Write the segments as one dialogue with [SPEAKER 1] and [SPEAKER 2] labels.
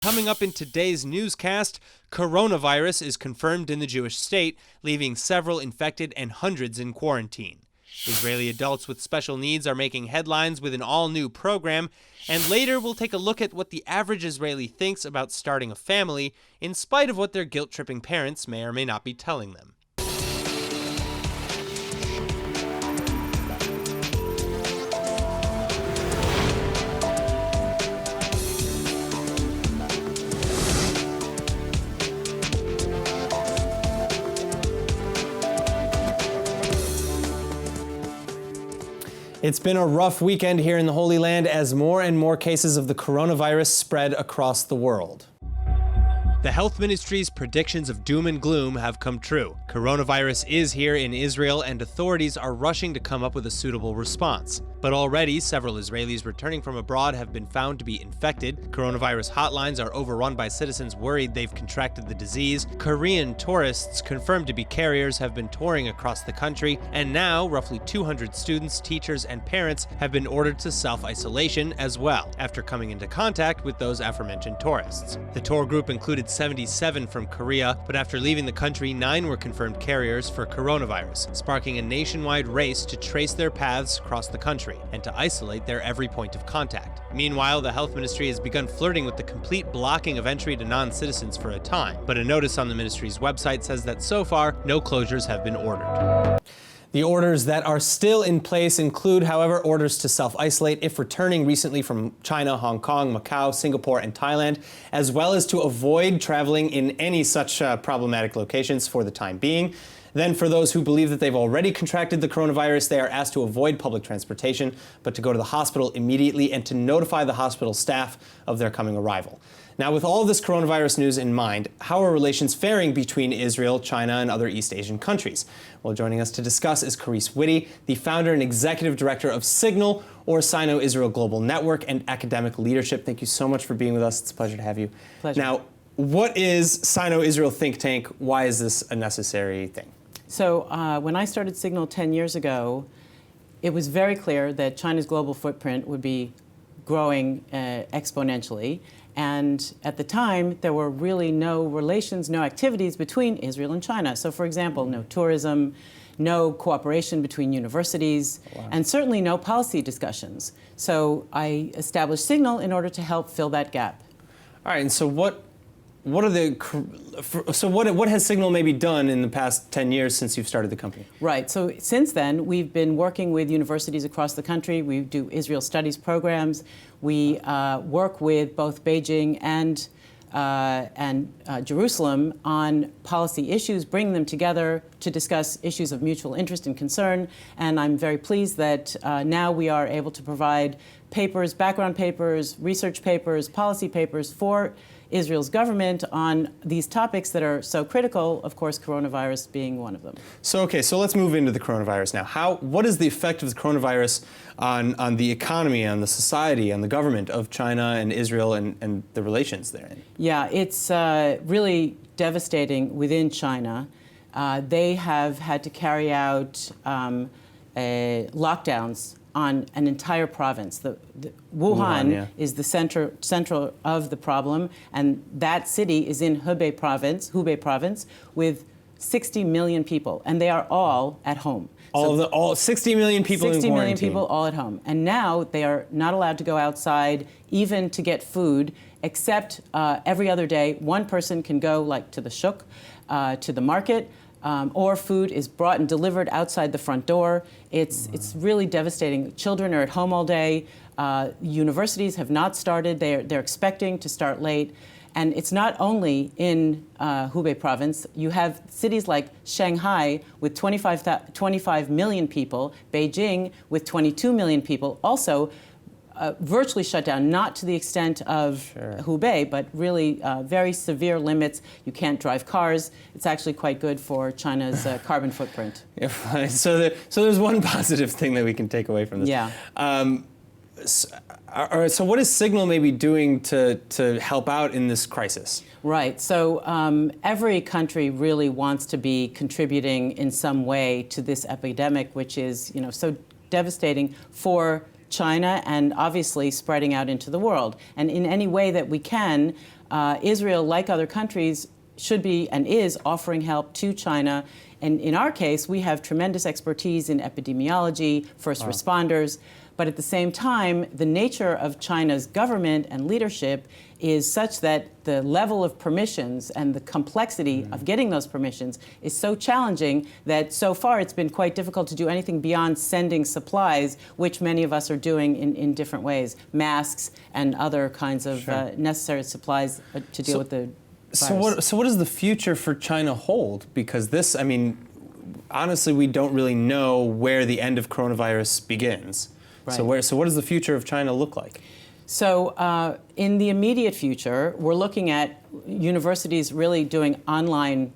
[SPEAKER 1] Coming up in today's newscast, coronavirus is confirmed in the Jewish state, leaving several infected and hundreds in quarantine. Israeli adults with special needs are making headlines with an all-new program, and later we'll take a look at what the average Israeli thinks about starting a family, in spite of what their guilt-tripping parents may or may not be telling them. It's been a rough weekend here in the Holy Land as more and more cases of the coronavirus spread across the world. The health ministry's predictions of doom and gloom have come true. Coronavirus is here in Israel, and authorities are rushing to come up with a suitable response. But already, several Israelis returning from abroad have been found to be infected. Coronavirus hotlines are overrun by citizens worried they've contracted the disease. Korean tourists confirmed to be carriers have been touring across the country, and now roughly 200 students, teachers, and parents have been ordered to self-isolation as well, after coming into contact with those aforementioned tourists. The tour group included 77 from Korea, but after leaving the country, 9 were confirmed carriers for coronavirus, sparking a nationwide race to trace their paths across the country and to isolate their every point of contact. Meanwhile, the health ministry has begun flirting with the complete blocking of entry to non-citizens for a time, but a notice on the ministry's website says that so far, no closures have been ordered. The orders that are still in place include, however, orders to self-isolate if returning recently from China, Hong Kong, Macau, Singapore, and Thailand, as well as to avoid traveling in any such problematic locations for the time being. Then for those who believe that they've already contracted the coronavirus, they are asked to avoid public transportation, but to go to the hospital immediately and to notify the hospital staff of their coming arrival. Now, with all of this coronavirus news in mind, how are relations faring between Israel, China, and other East Asian countries? Well, joining us to discuss is Carice Whitty, the founder and executive director of Signal, or Sino-Israel Global Network, and academic leadership. Thank you so much for being with us. It's a pleasure to have you.
[SPEAKER 2] Pleasure.
[SPEAKER 1] Now, what is Sino-Israel think tank? Why is this a necessary thing?
[SPEAKER 2] So when I started Signal 10 years ago, it was very clear that China's global footprint would be growing exponentially. And at the time, there were really no relations, no activities between Israel and China. So for example, no tourism, no cooperation between universities, and certainly no policy discussions. So I established Signal in order to help fill that gap.
[SPEAKER 1] All right, and so what has Signal maybe done in the past 10 years since you've started the company?
[SPEAKER 2] Right. So since then, we've been working with universities across the country. We do Israel studies programs. We work with both Beijing and Jerusalem on policy issues, bring them together to discuss issues of mutual interest and concern. And I'm very pleased that now we are able to provide papers, background papers, research papers, policy papers for Israel's government on these topics that are so critical, of course, coronavirus being one of them.
[SPEAKER 1] So, okay, so let's move into the coronavirus now. What is the effect of the coronavirus on the economy, on the society, on the government of China and Israel and the relations therein?
[SPEAKER 2] Yeah, it's really devastating within China. They have had to carry out lockdowns on an entire province. The Wuhan yeah. is the center of the problem, and that city is in Hubei province, with 60 million people, and they are all at home.
[SPEAKER 1] All 60 million people in quarantine.
[SPEAKER 2] 60 million people all at home. And now they are not allowed to go outside, even to get food, except every other day, one person can go like to the shuk, to the market, or food is brought and delivered outside the front door. It's really devastating. Children are at home all day. Universities have not started. They're expecting to start late. And it's not only in Hubei province. You have cities like Shanghai with 25 million people, Beijing with 22 million people, also virtually shut down, not to the extent of Hubei, but really very severe limits. You can't drive cars. It's actually quite good for China's carbon footprint.
[SPEAKER 1] Yeah, so there's one positive thing that we can take away from this.
[SPEAKER 2] Yeah.
[SPEAKER 1] So what is Signal maybe doing to help out in this crisis?
[SPEAKER 2] Right. So every country really wants to be contributing in some way to this epidemic, which is, so devastating for China and obviously spreading out into the world. And in any way that we can, Israel, like other countries, should be and is offering help to China. And in our case, we have tremendous expertise in epidemiology, first responders. But at the same time, the nature of China's government and leadership is such that the level of permissions and the complexity of getting those permissions is so challenging that so far it's been quite difficult to do anything beyond sending supplies, which many of us are doing in different ways, masks and other kinds of necessary supplies to deal with the virus.
[SPEAKER 1] So what does the future for China hold? Because this, I mean, honestly, we don't really know where the end of coronavirus begins. Right. So what does the future of China look like?
[SPEAKER 2] So in the immediate future, we're looking at universities really doing online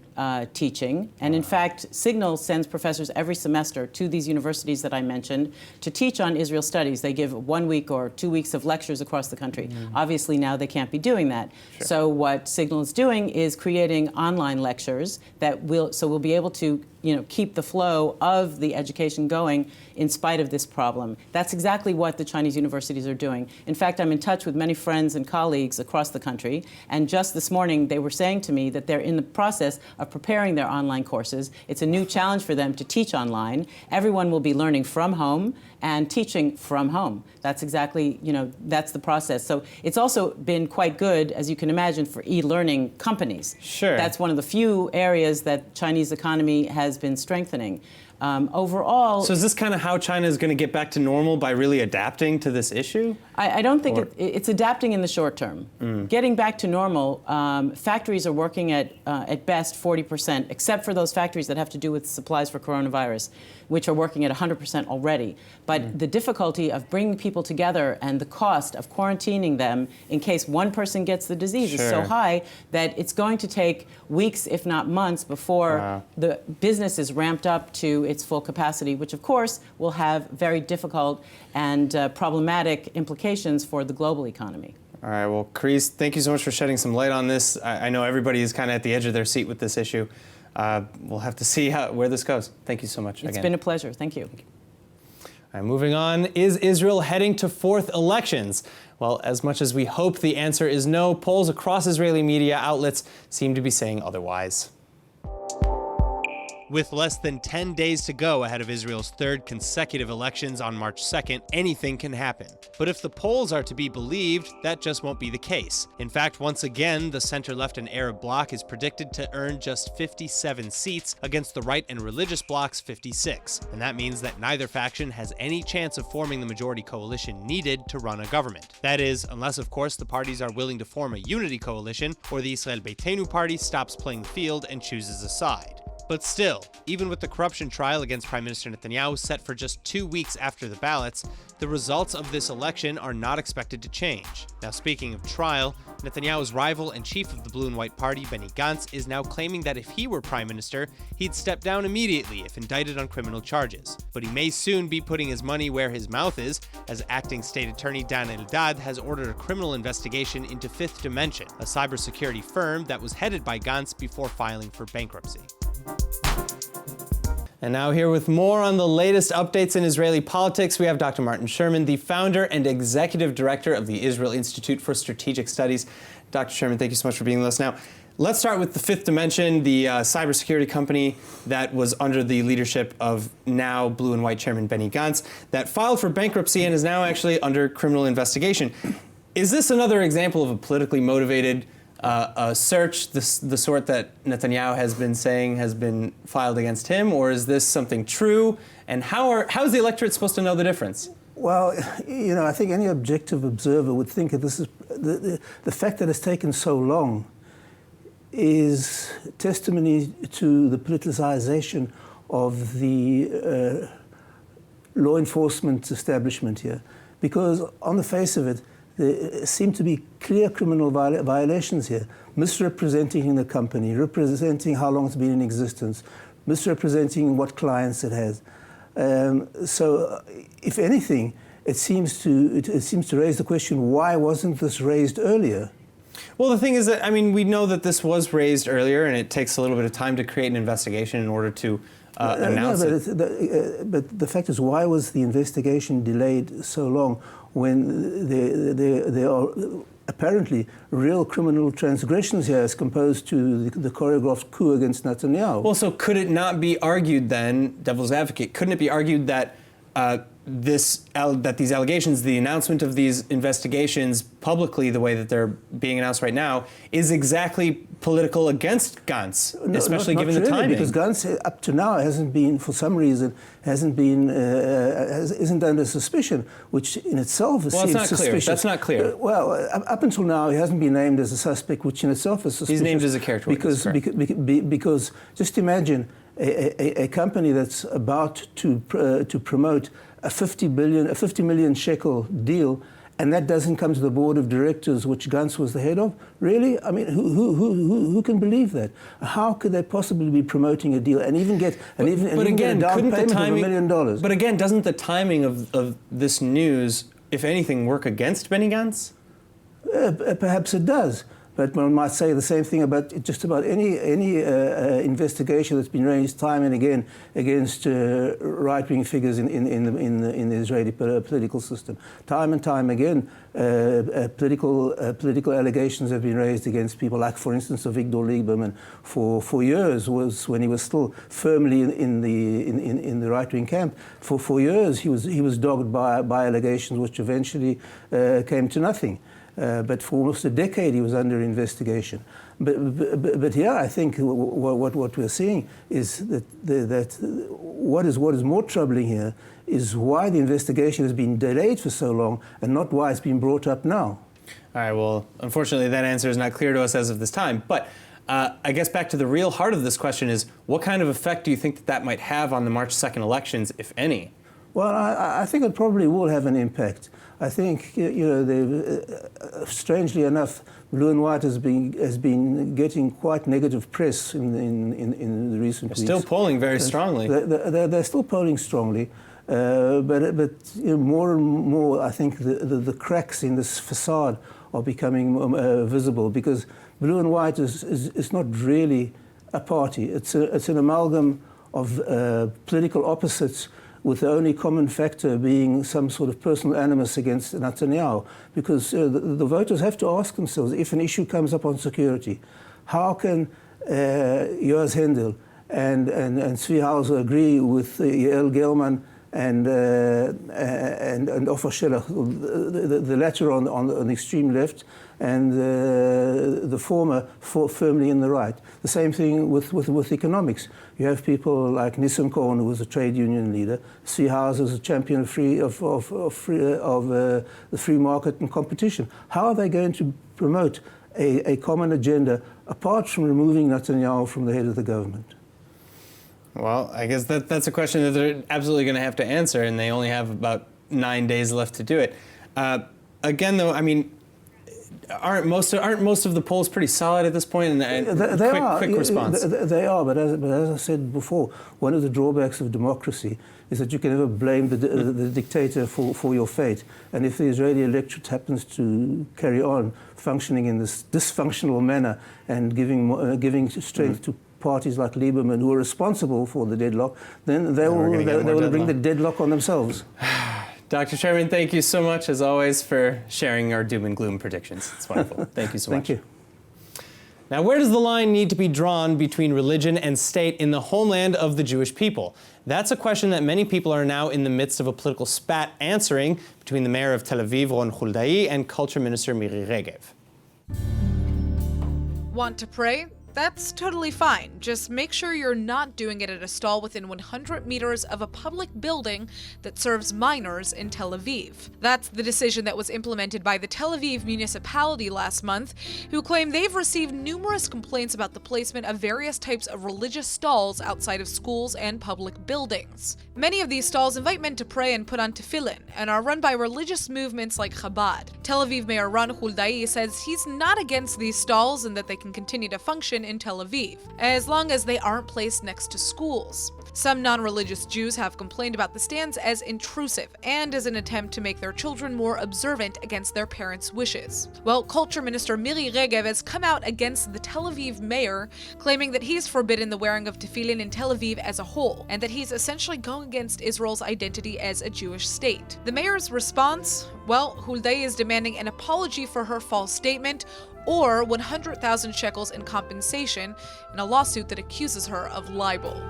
[SPEAKER 2] teaching. And in fact, Signal sends professors every semester to these universities that I mentioned to teach on Israel studies. They give 1 week or 2 weeks of lectures across the country. Obviously, now they can't be doing that. Sure. So what Signal is doing is creating online lectures that we'll be able to keep the flow of the education going in spite of this problem. That's exactly what the Chinese universities are doing. In fact, I'm in touch with many friends and colleagues across the country, and just this morning they were saying to me that they're in the process of preparing their online courses. It's a new challenge for them to teach online. Everyone will be learning from home and teaching from home. That's exactly, that's the process. So it's also been quite good, as you can imagine, for e-learning companies.
[SPEAKER 1] Sure.
[SPEAKER 2] That's one of the few areas that Chinese economy has been strengthening. Overall...
[SPEAKER 1] So is this kind of how China is going to get back to normal, by really adapting to this issue?
[SPEAKER 2] I don't think it's adapting in the short term. Getting back to normal, factories are working at best 40%, except for those factories that have to do with supplies for coronavirus, which are working at 100% already. But the difficulty of bringing people together and the cost of quarantining them in case one person gets the disease is so high that it's going to take weeks, if not months, before the business is ramped up to its full capacity, which of course will have very difficult and problematic implications for the global economy.
[SPEAKER 1] All right, well, Carice, thank you so much for shedding some light on this. I know everybody is kind of at the edge of their seat with this issue. We'll have to see where this goes. Thank you so much again.
[SPEAKER 2] It's been a pleasure. Thank you.
[SPEAKER 1] All right, moving on. Is Israel heading to fourth elections? Well, as much as we hope the answer is no, polls across Israeli media outlets seem to be saying otherwise. With less than 10 days to go ahead of Israel's third consecutive elections on March 2nd, anything can happen. But if the polls are to be believed, that just won't be the case. In fact, once again, the center-left and Arab bloc is predicted to earn just 57 seats against the right and religious bloc's 56. And that means that neither faction has any chance of forming the majority coalition needed to run a government. That is, unless of course the parties are willing to form a unity coalition, or the Israel Beitenu party stops playing the field and chooses a side. But still, even with the corruption trial against Prime Minister Netanyahu set for just 2 weeks after the ballots, the results of this election are not expected to change. Now, speaking of trial, Netanyahu's rival and chief of the Blue and White Party, Benny Gantz, is now claiming that if he were prime minister, he'd step down immediately if indicted on criminal charges. But he may soon be putting his money where his mouth is, as acting state attorney Dan Eldad has ordered a criminal investigation into Fifth Dimension, a cybersecurity firm that was headed by Gantz before filing for bankruptcy. And now here with more on the latest updates in Israeli politics, we have Dr. Martin Sherman, the founder and executive director of the Israel Institute for Strategic Studies. Dr. Sherman, thank you so much for being with us. Now, let's start with the Fifth Dimension, the cybersecurity company that was under the leadership of now Blue and White Chairman Benny Gantz, that filed for bankruptcy and is now actually under criminal investigation. Is this another example of a politically motivated a search, the sort that Netanyahu has been saying has been filed against him, or is this something true? And how is the electorate supposed to know the difference?
[SPEAKER 3] Well, I think any objective observer would think that this is the fact that it's taken so long is testimony to the politicization of the law enforcement establishment here, because on the face of it, there seem to be clear criminal violations here, misrepresenting the company, representing how long it's been in existence, misrepresenting what clients it has. So, if anything, it seems to raise the question: why wasn't this raised earlier?
[SPEAKER 1] Well, the thing is that we know that this was raised earlier, and it takes a little bit of time to create an investigation in order to announce it.
[SPEAKER 3] But the fact is, why was the investigation delayed so long when there are apparently real criminal transgressions here as composed to the choreographed coup against Netanyahu.
[SPEAKER 1] Well, so could it not be argued then, devil's advocate, couldn't it be argued that these allegations, the announcement of these investigations publicly, the way that they're being announced right now, is exactly political against Gantz, especially given the timing?
[SPEAKER 3] Because Gantz, up to now, hasn't been, for some reason, isn't under suspicion, which in itself seems suspicious.
[SPEAKER 1] That's not clear.
[SPEAKER 3] Well, up until now, he hasn't been named as a suspect, which in itself is suspicious.
[SPEAKER 1] He's named as a character witness,
[SPEAKER 3] because just imagine a company that's about to promote a 50 million shekel deal, and that doesn't come to the board of directors, which Gantz was the head of. Really? I mean, who can believe that? How could they possibly be promoting a deal and even get get a down payment of $1 million?
[SPEAKER 1] But again, doesn't the timing of this news, if anything, work against Benny Gantz?
[SPEAKER 3] Perhaps it does. But one might say the same thing about just about any investigation that's been raised time and again against right-wing figures in the Israeli political system. Time and time again, political allegations have been raised against people, like, for instance, Avigdor Lieberman for years, was when he was still firmly in the right-wing camp. For years, he was dogged by allegations which eventually came to nothing. But for almost a decade, he was under investigation. But yeah, I think what we're seeing is that what is more troubling here is why the investigation has been delayed for so long and not why it's been brought up now.
[SPEAKER 1] All right, well, unfortunately, that answer is not clear to us as of this time. But I guess back to the real heart of this question is, what kind of effect do you think that might have on the March 2nd elections, if any?
[SPEAKER 3] Well, I think it probably will have an impact. I think, strangely enough, Blue and White has been getting quite negative press in the recent weeks.
[SPEAKER 1] They're still polling very strongly.
[SPEAKER 3] They're still polling strongly, but more and more, I think the cracks in this facade are becoming visible, because Blue and White is not really a party. It's an amalgam of political opposites, with the only common factor being some sort of personal animus against Netanyahu. Because the voters have to ask themselves, if an issue comes up on security, how can Yoaz Hendel and Zvi Hauser agree with Yael Gelman and Ofer Shelach, the latter on the extreme left, and the former firmly in the right. The same thing with economics. You have people like Nissim Cohen, who was a trade union leader. Zvi Hauser is a champion of the free market and competition. How are they going to promote a common agenda apart from removing Netanyahu from the head of the government?
[SPEAKER 1] Well, I guess that's a question that they're absolutely going to have to answer, and they only have about 9 days left to do it. Again, though, I mean, aren't most of the polls pretty solid at this point? And quick response.
[SPEAKER 3] They are, but as I said before, one of the drawbacks of democracy is that you can never blame the dictator for your fate. And if the Israeli electorate happens to carry on functioning in this dysfunctional manner and giving strength to parties like Lieberman, who are responsible for the deadlock, then they will bring the deadlock on themselves.
[SPEAKER 1] Dr. Sherman, thank you so much, as always, for sharing our doom and gloom predictions. It's wonderful. Thank you so much.
[SPEAKER 3] Thank you.
[SPEAKER 1] Now, where does the line need to be drawn between religion and state in the homeland of the Jewish people? That's a question that many people are now in the midst of a political spat answering between the mayor of Tel Aviv, Ron Huldai, and culture minister Miri Regev.
[SPEAKER 4] Want to pray? That's totally fine. Just make sure you're not doing it at a stall within 100 meters of a public building that serves minors in Tel Aviv. That's the decision that was implemented by the Tel Aviv municipality last month, who claim they've received numerous complaints about the placement of various types of religious stalls outside of schools and public buildings. Many of these stalls invite men to pray and put on tefillin, and are run by religious movements like Chabad. Tel Aviv Mayor Ron Huldai says he's not against these stalls and that they can continue to function in Tel Aviv, as long as they aren't placed next to schools. Some non-religious Jews have complained about the stance as intrusive and as an attempt to make their children more observant against their parents' wishes. Well, Culture Minister Miri Regev has come out against the Tel Aviv mayor, claiming that he's forbidden the wearing of tefillin in Tel Aviv as a whole, and that he's essentially going against Israel's identity as a Jewish state. The mayor's response? Well, Huldai is demanding an apology for her false statement or 100,000 shekels in compensation in a lawsuit that accuses her of libel.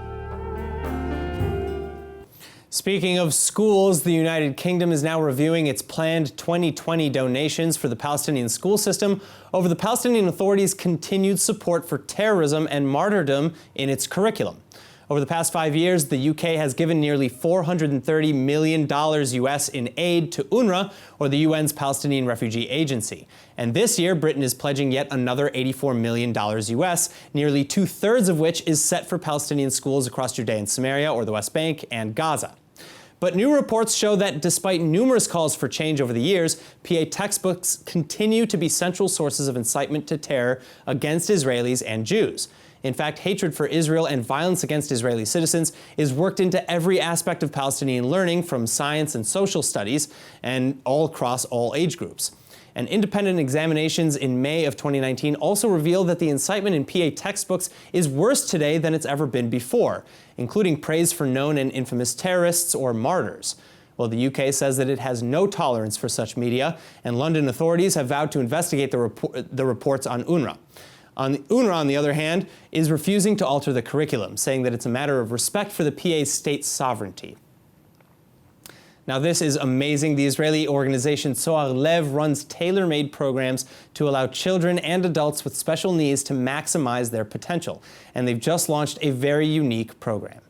[SPEAKER 1] Speaking of schools, the United Kingdom is now reviewing its planned 2020 donations for the Palestinian school system over the Palestinian Authority's continued support for terrorism and martyrdom in its curriculum. Over the past 5 years, the UK has given nearly $430 million US in aid to UNRWA, or the UN's Palestinian Refugee Agency. And this year, Britain is pledging yet another $84 million US, nearly 2/3 of which is set for Palestinian schools across Judea and Samaria, or the West Bank, and Gaza. But new reports show that despite numerous calls for change over the years, PA textbooks continue to be central sources of incitement to terror against Israelis and Jews. In fact, hatred for Israel and violence against Israeli citizens is worked into every aspect of Palestinian learning, from science and social studies, and all across all age groups. And independent examinations in May of 2019 also revealed that the incitement in PA textbooks is worse today than it's ever been before, including praise for known and infamous terrorists or martyrs. Well, the UK says that it has no tolerance for such media, and London authorities have vowed to investigate the reports on UNRWA. UNRWA, on the other hand, is refusing to alter the curriculum, saying that it's a matter of respect for the PA's state sovereignty. Now, this is amazing. The Israeli organization Zohar Lev runs tailor-made programs to allow children and adults with special needs to maximize their potential. And they've just launched a very unique program.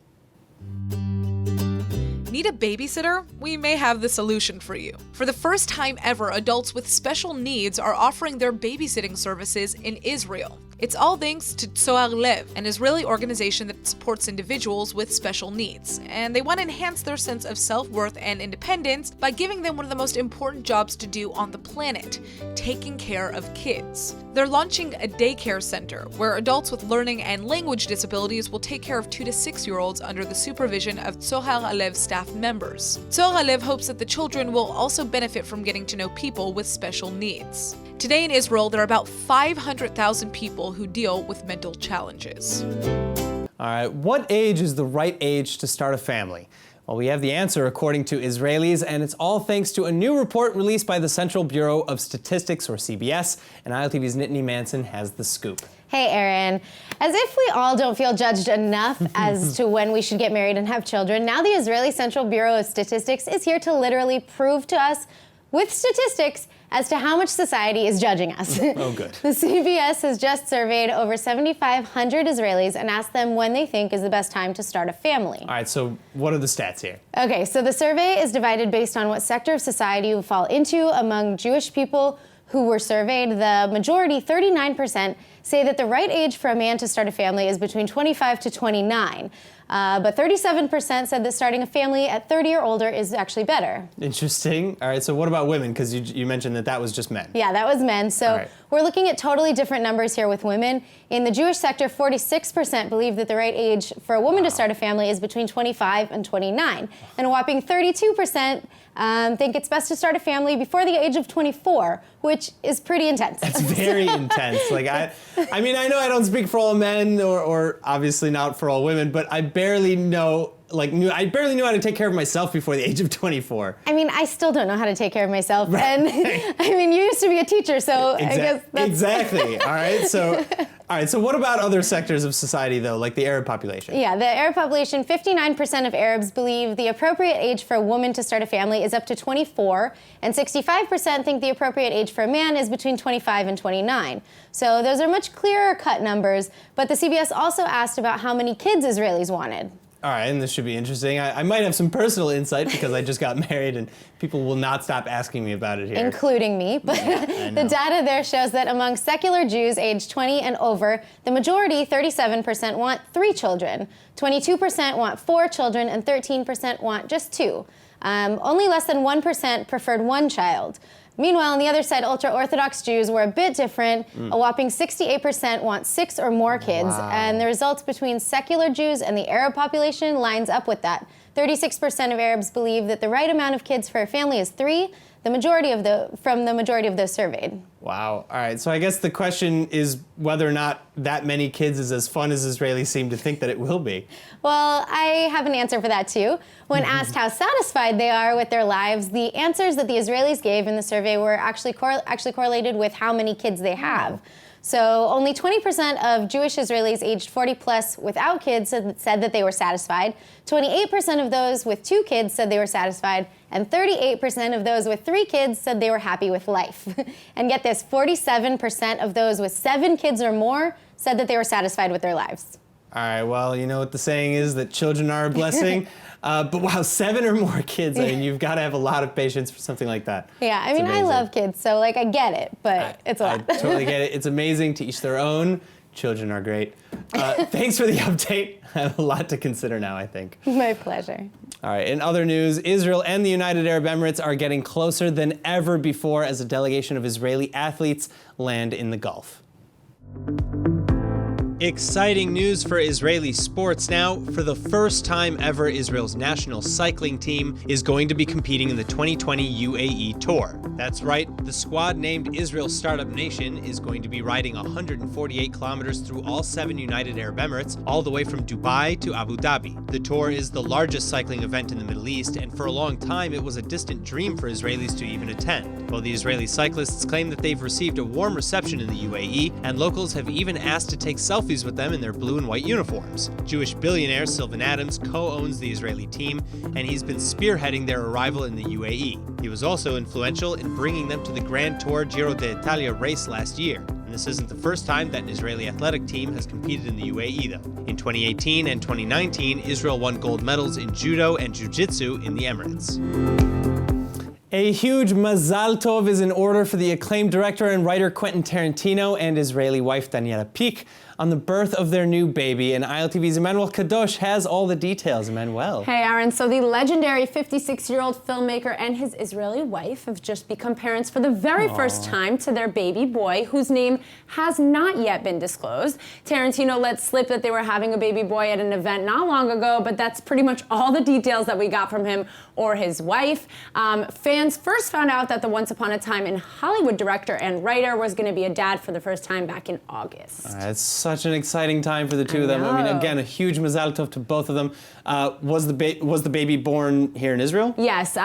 [SPEAKER 4] Need a babysitter? We may have the solution for you. For the first time ever, adults with special needs are offering their babysitting services in Israel. It's all thanks to Zohar Lev, an Israeli organization that supports individuals with special needs. And they want to enhance their sense of self-worth and independence by giving them one of the most important jobs to do on the planet, taking care of kids. They're launching a daycare center where adults with learning and language disabilities will take care of 2 to 6-year-olds under the supervision of Zohar Lev staff members. Zohar Lev hopes that the children will also benefit from getting to know people with special needs. Today in Israel, there are about 500,000 people who deal with mental challenges.
[SPEAKER 1] All right, what age is the right age to start a family? Well, we have the answer according to Israelis, and it's all thanks to a new report released by the Central Bureau of Statistics, or CBS, and ILTV's Nittany Manson has the scoop.
[SPEAKER 5] Hey, Aaron. As if we all don't feel judged enough as to when we should get married and have children, now the Israeli Central Bureau of Statistics is here to literally prove to us with statistics as to how much society is judging us.
[SPEAKER 1] Oh, good.
[SPEAKER 5] The CBS has just surveyed over 7,500 Israelis and asked them when they think is the best time to start a family.
[SPEAKER 1] All right, so what are the stats here?
[SPEAKER 5] Okay, so the survey is divided based on what sector of society you fall into. Among Jewish people who were surveyed, the majority, 39%, say that the right age for a man to start a family is between 25 to 29. But 37% said that starting a family at 30 or older is actually better.
[SPEAKER 1] Interesting. All right, so what about women? Because you mentioned that was just men.
[SPEAKER 5] Yeah, that was men. So we're looking at totally different numbers here with women. In the Jewish sector, 46% believe that the right age for a woman to start a family is between 25 and 29. And a whopping 32% think it's best to start a family before the age of 24, which is pretty intense.
[SPEAKER 1] That's very intense. Like I mean, I know I don't speak for all men, or obviously not for all women, but I barely know. I barely knew how to take care of myself before the age of 24.
[SPEAKER 5] I mean, I still don't know how to take care of myself. Right. And I mean, you used to be a teacher, so I guess that's...
[SPEAKER 1] Exactly. All right. So what about other sectors of society, though, like the Arab population?
[SPEAKER 5] Yeah, the Arab population, 59% of Arabs believe the appropriate age for a woman to start a family is up to 24, and 65% think the appropriate age for a man is between 25 and 29. So those are much clearer cut numbers, but the CBS also asked about how many kids Israelis wanted.
[SPEAKER 1] All right, and this should be interesting. I might have some personal insight because I just got married and people will not stop asking me about it here.
[SPEAKER 5] Including me. But the data there shows that among secular Jews aged 20 and over, the majority, 37%, want 3 children, 22% want 4 children, and 13% want just 2. Only less than 1% preferred 1 child. Meanwhile, on the other side, ultra-Orthodox Jews were a bit different. A whopping 68% want 6 or more kids, and the results between secular Jews and the Arab population lines up with that. 36% of Arabs believe that the right amount of kids for a family is 3, from the majority of those surveyed.
[SPEAKER 1] Wow. All right. So I guess the question is whether or not that many kids is as fun as Israelis seem to think that it will be.
[SPEAKER 5] Well, I have an answer for that too. When asked how satisfied they are with their lives, the answers that the Israelis gave in the survey were actually correlated with how many kids they have. So only 20% of Jewish Israelis aged 40 plus without kids said that they were satisfied. 28% of those with 2 kids said they were satisfied. And 38% of those with 3 kids said they were happy with life. And get this, 47% of those with 7 kids or more said that they were satisfied with their lives.
[SPEAKER 1] All right, well, you know what the saying is, that children are a blessing. But wow, 7 or more kids, I mean, you've got to have a lot of patience for something like that.
[SPEAKER 5] Yeah, I mean, I love kids, so like I get it, but it's a lot.
[SPEAKER 1] I totally get it. It's amazing, to each their own. Children are great. Thanks for the update. I have a lot to consider now, I think.
[SPEAKER 5] My pleasure.
[SPEAKER 1] All right, in other news, Israel and the United Arab Emirates are getting closer than ever before as a delegation of Israeli athletes land in the Gulf. Exciting news for Israeli sports now. For the first time ever, Israel's national cycling team is going to be competing in the 2020 UAE Tour. That's right, the squad named Israel Startup Nation is going to be riding 148 kilometers through all 7 United Arab Emirates, all the way from Dubai to Abu Dhabi. The tour is the largest cycling event in the Middle East, and for a long time it was a distant dream for Israelis to even attend. Well, the Israeli cyclists claim that they've received a warm reception in the UAE, and locals have even asked to take selfies with them in their blue and white uniforms. Jewish billionaire Sylvan Adams co-owns the Israeli team, and he's been spearheading their arrival in the UAE. He was also influential in bringing them to the Grand Tour Giro d'Italia race last year. And this isn't the first time that an Israeli athletic team has competed in the UAE, though. In 2018 and 2019, Israel won gold medals in judo and jiu-jitsu in the Emirates. A huge mazal tov is in order for the acclaimed director and writer Quentin Tarantino and Israeli wife Daniela Pique on the birth of their new baby, and ILTV's Emmanuel Kadosh has all the details. Emmanuel.
[SPEAKER 6] Hey, Aaron. So the legendary 56-year-old filmmaker and his Israeli wife have just become parents for the very first time to their baby boy, whose name has not yet been disclosed. Tarantino let slip that they were having a baby boy at an event not long ago, but that's pretty much all the details that we got from him or his wife. Fans first found out that the Once Upon a Time in Hollywood director and writer was going to be a dad for the first time back in August.
[SPEAKER 1] It's such an exciting time for the two of them. I mean, again, a huge mazal tov to both of them. Was the baby born here in Israel?
[SPEAKER 6] Yes,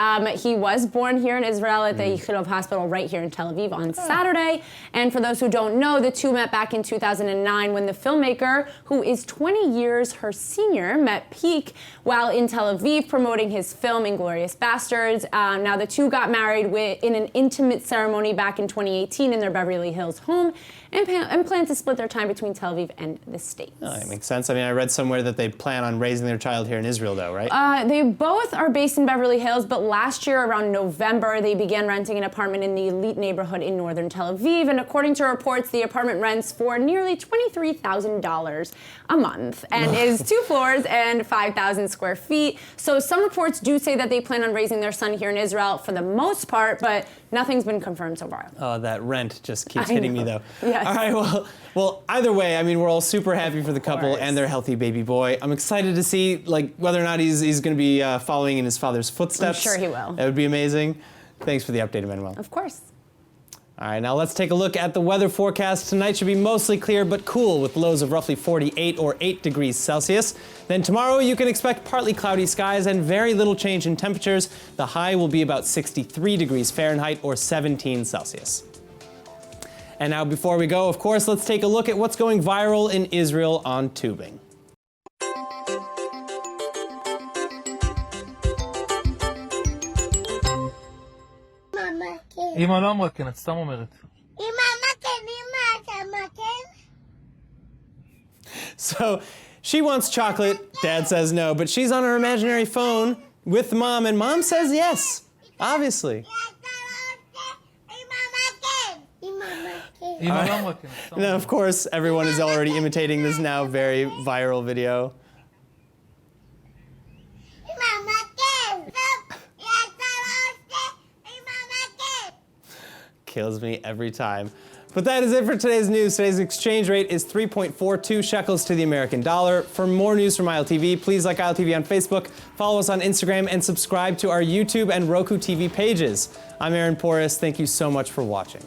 [SPEAKER 6] he was born here in Israel at the ILTV hospital right here in Tel Aviv on Saturday. And for those who don't know, the two met back in 2009 when the filmmaker, who is 20 years her senior, met Pique while in Tel Aviv promoting his film Inglourious Basterds. Now, the two got married in an intimate ceremony back in 2018 in their Beverly Hills home and plan to split their time between Tel Aviv and the States.
[SPEAKER 1] Oh, that makes sense. I mean, I read somewhere that they plan on raising their child here in Israel, though, right?
[SPEAKER 6] They both are based in Beverly Hills, but last year, around November, they began renting an apartment in the elite neighborhood in northern Tel Aviv, and according to reports, the apartment rents for nearly $23,000 a month, and is 2 floors and 5,000 square feet. So some reports do say that they plan on raising their son here in Israel for the most part, but nothing's been confirmed so far.
[SPEAKER 1] Oh, that rent just keeps hitting me, though.
[SPEAKER 6] Yes.
[SPEAKER 1] All right, well, either way, I mean, we're all super happy for the couple and their healthy baby boy. I'm excited to see, like, whether or not he's going to be following in his father's footsteps.
[SPEAKER 6] I'm sure he will.
[SPEAKER 1] That would be amazing. Thanks for the update, Emmanuel.
[SPEAKER 6] Of course.
[SPEAKER 1] All right, now let's take a look at the weather forecast. Tonight should be mostly clear but cool with lows of roughly 48 or 8 degrees Celsius. Then tomorrow you can expect partly cloudy skies and very little change in temperatures. The high will be about 63 degrees Fahrenheit or 17 Celsius. And now before we go, of course, let's take a look at what's going viral in Israel on tubing.
[SPEAKER 7] אמא לא אמרה, סתם אומרת.
[SPEAKER 1] So she wants chocolate, Dad says no, but she's on her imaginary phone with Mom, and Mom says yes, obviously.
[SPEAKER 7] אמא לא אמרה,
[SPEAKER 1] Now, of course, everyone is already imitating this now very viral video. kills me every time. But that is it for today's news. Today's exchange rate is 3.42 shekels to the American dollar. For more news from ILTV, please like ILTV on Facebook, follow us on Instagram, and subscribe to our YouTube and Roku TV pages. I'm Aaron Porras. Thank you so much for watching.